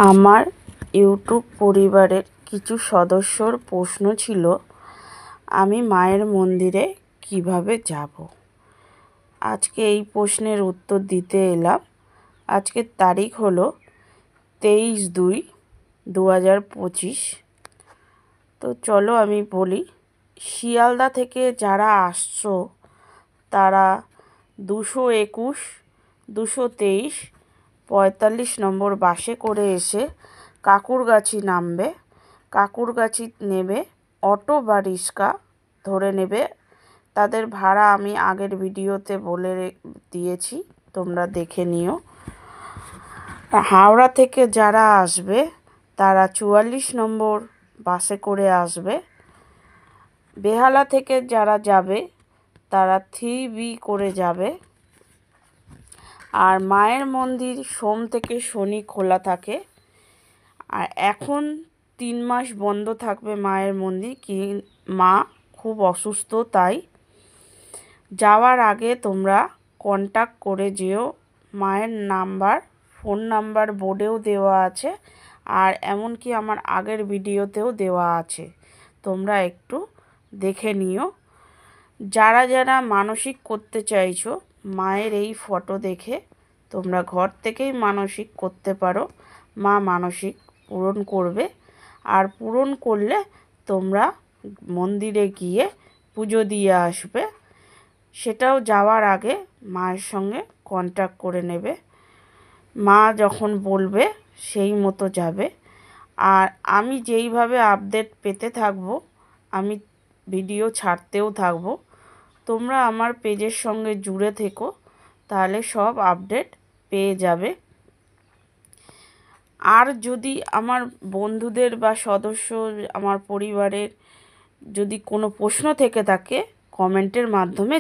আমার ইউটিউব পরিবারের কিছু সদস্যর প্রশ্ন ছিল, আমি মায়ের মন্দিরে কিভাবে যাব। আজকে এই প্রশ্নের উত্তর দিতে এলাম। আজকের তারিখ হলো 23/2/2025। তো চলো আমি বলি, শিয়ালদা থেকে যারা আসছো তারা 221, 223, 45 নম্বর বাসে করে এসে কাকুরগাছি নামবে। কাকুরগাছি নেবে অটো বা রিক্সা ধরে নেবে। তাদের ভাড়া আমি আগের ভিডিওতে বলে দিয়েছি, তোমরা দেখে নিও। হাওড়া থেকে যারা আসবে তারা 44 নম্বর বাসে করে আসবে। বেহালা থেকে যারা যাবে তারা 3B করে যাবে। আর মায়ের মন্দির সোম থেকে শনি খোলা থাকে। আর এখন 3 মাস বন্ধ থাকবে মায়ের মন্দির, মা খুব অসুস্থ, তাই যাওয়ার আগে তোমরা কন্ট্যাক্ট করে যেও। মায়ের নাম্বার, ফোন নাম্বার বোর্ডেও দেওয়া আছে, আর এমনকি আমার আগের ভিডিওতেও দেওয়া আছে, তোমরা একটু দেখে নিও। যারা যারা মানসিক করতে চাইছো, মায়ের এই ফটো দেখে তোমরা ঘর থেকেই মানসিক করতে পারো, মা মানসিক পূরণ করবে। আর পূরণ করলে তোমরা মন্দিরে গিয়ে পুজো দিয়ে আসবে। সেটাও যাওয়ার আগে মায়ের সঙ্গে কন্ট্যাক্ট করে নেবে। মা যখন বলবে সেই মতো যাবে। আর আমি যেইভাবে আপডেট পেতে থাকবো, আমি ভিডিও ছাড়তেও থাকবো। তোমরা আমার পেজের সঙ্গে জুড়ে থেকো, তাহলে সব আপডেট পেয়ে যাবে। আর যদি আমার বন্ধুদের বা সদস্য, আমার পরিবারের যদি কোনো প্রশ্ন থেকে থাকে, কমেন্টের মাধ্যমে